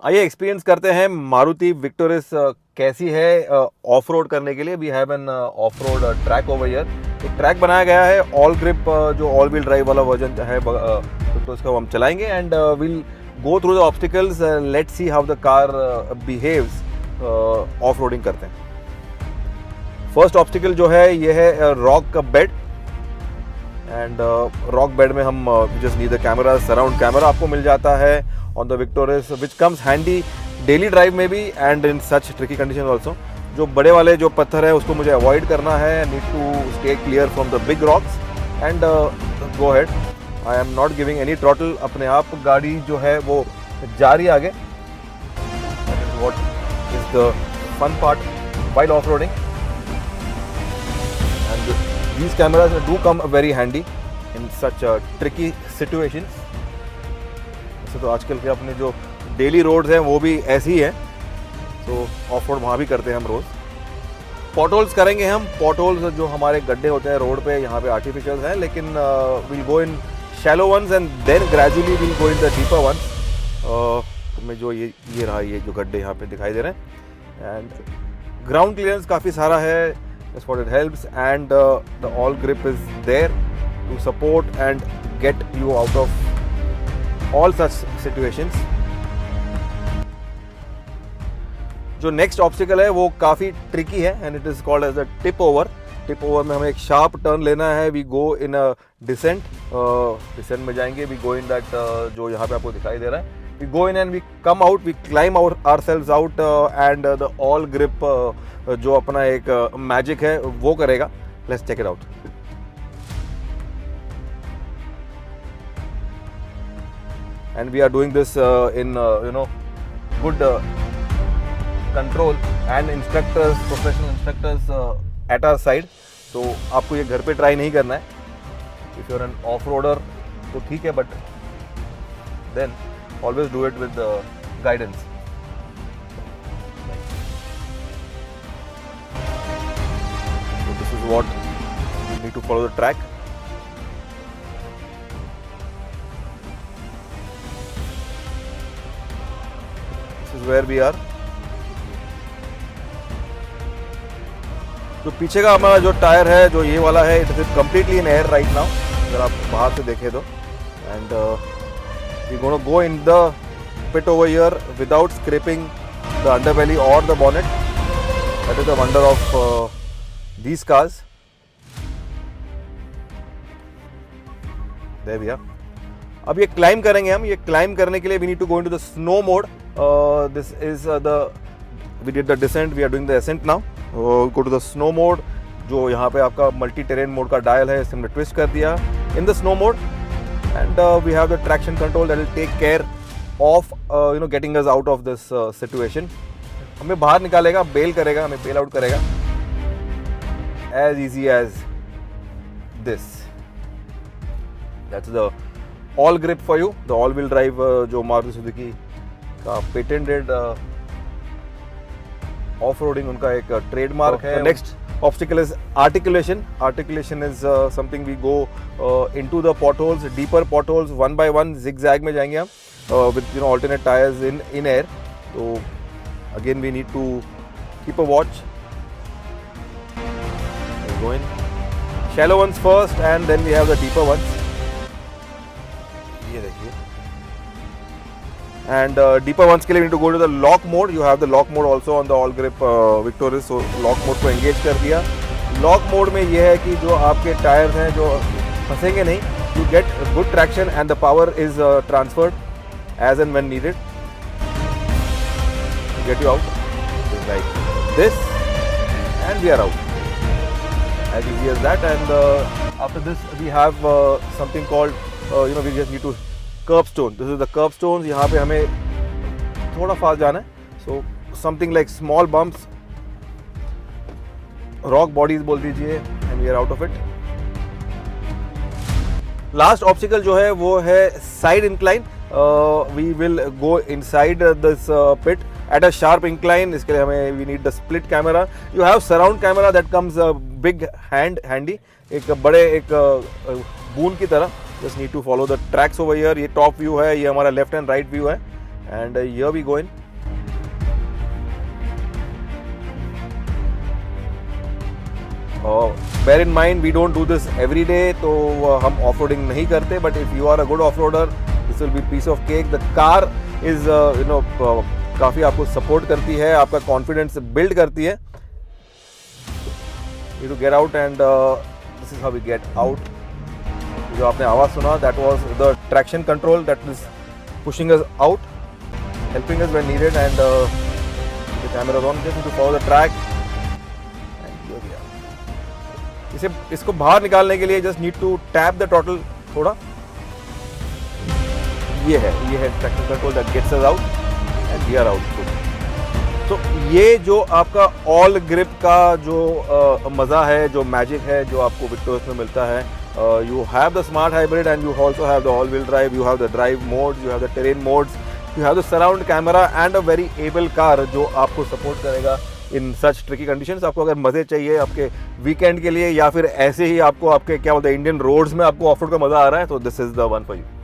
आइए एक्सपीरियंस करते हैं मारुति विक्टोरिस कैसी है ऑफ रोड करने के लिए। We have an off road track over here. एक ट्रैक बनाया गया है ऑल ग्रिप, जो ऑल व्हील ड्राइव वाला वर्जन है विक्टोरिस का, वो हम चलाएंगे and will go through the obstacles. Let's see how the car behaves off roading करते हैं। फर्स्ट ऑब्स्टिकल जो है ये है rock bed and rock bed में हम just need the camera, surround camera आपको मिल जाता है on the Victoris, which comes handy daily drive में भी and in such tricky conditions also। जो बड़े वाले जो पत्थर है उसको मुझे अवॉइड करना है, need to stay clear from the big rocks and go head. I am not giving any throttle, अपने आप गाड़ी जो है वो जा रही है आगे। What is the fun part while off-roading, and these cameras do come very handy in such tricky situations। तो आजकल के अपने जो डेली रोड्स हैं वो भी ऐसी ही हैं, तो ऑफ रोड वहाँ भी करते हैं हम रोज़। पॉटहोल्स करेंगे हम। पॉटहोल्स जो हमारे गड्ढे होते हैं रोड पे, यहाँ पे आर्टिफिशियल हैं, लेकिन will go in shallow ones and then gradually will go in the deeper ones. में जो ये रहा, ये जो गड्ढे यहाँ पे दिखाई दे रहे हैं एंड ग्राउंड क्लियरेंस काफ़ी सारा है, that's what it helps and the all grip is there to support and get you out of all such situations। जो नेक्स्ट ऑब्स्टिकल है वो काफ़ी ट्रिकी है and it is called as the tip over. Tip over में हमें एक sharp turn लेना है। We go in a descent, descent में जाएंगे। वी गो इन दैट जो यहाँ पे आपको दिखाई दे रहा है। We go in and we come out, we climb ourselves out and the all grip जो अपना एक मैजिक है वो करेगा। Let's check it out. And we are doing this in good control and instructors, professional instructors at our side। तो आपको ये घर पे ट्राई नहीं करना है। If you're an off-roader तो ठीक है, but then always do it with guidance। So this is what you need to follow the track। Where we are। तो पीछे का हमारा जो टायर है, जो ये वाला है, it is completely in air right now, अगर आप बाहर से देखें तो। And we gonna go in the pit over here without scraping the underbelly और the bonnet. That is the wonder of these cars. There we are. अब ये climb करेंगे हम। ये क्लाइम करने के लिए we need to go into the snow mode. This is we did the descent, we are doing the ascent now। Go to the snow mode। जो यहाँ पे आपका मल्टी टेरेन मोड का डायल है, इसे हमने ट्विस्ट कर दिया in the snow mode and we have the traction control that will take care of getting us out of this situation. हमें बाहर निकालेगा, बेल करेगा, हमें बेल आउट करेगा as easy as this. That's the all grip for you, the all wheel drive जो Maruti Suzuki का patented off roading उनका एक ट्रेडमार्क है। Next obstacle is articulation. Articulation is something we go into the potholes, deeper potholes, one by one zigzag में जाएंगे हम with alternate tyres in air. तो again we need to keep a watch. Go in shallow ones first and then we have the deeper ones. ये देखिए। And deeper ones के लिए we need to go to the lock mode। You have the lock mode also on the all grip Victoris। So lock mode को engage कर दिया। Lock mode में ये है कि जो आपके टायर्स हैं जो फंसेंगे नहीं, you get good traction and the power is transferred as and when needed to get you out। Just like this and we are out, as easy as that। And after this we have something called we just need to kerb stone. This is the kerb stone. यहाँ पे हमें थोड़ा fast जाना है। So something like small bumps, rock bodies बोल दीजिए, and we are out of it. Last obstacle जो है वो है side incline. We will go inside this pit at a sharp incline. इसके लिए हमें we need the split camera. You have surround camera that comes big handy, एक बड़े एक बून की तरह। Just need to follow the tracks over here. ये top view है, ये हमारा लेफ्ट एंड राइट व्यू है and here we go in. Bear in mind we don't do this every day, तो हम ऑफ रोडिंग नहीं करते, but if you are a good off roader this will be piece of cake. The car is काफ़ी आपको support करती है, आपका confidence build करती है. You to get out and this is how we get out. जो आपने आवाज़ सुना, that was the traction control that is pushing us out, helping us when needed, and the camera is on. Just need to follow the track. इसको बाहर निकालने के लिए just need to tap the total थोड़ा. ये है traction control that gets us out and we are out. तो ये जो आपका ऑल ग्रिप का जो मज़ा है, जो मैजिक है, जो आपको विक्टोरियस में मिलता है. You have the smart hybrid and you also have the all wheel drive, you have the drive modes, you have the terrain modes, you have the surround camera and a very able car जो आपको support करेगा इन सच tricky conditions. आपको अगर मज़े चाहिए आपके weekend के लिए, या फिर ऐसे ही आपको आपके क्या बोलते हैं इंडियन रोड्स में आपको ऑफ रोड का मज़ा आ रहा है, तो this is the one for you.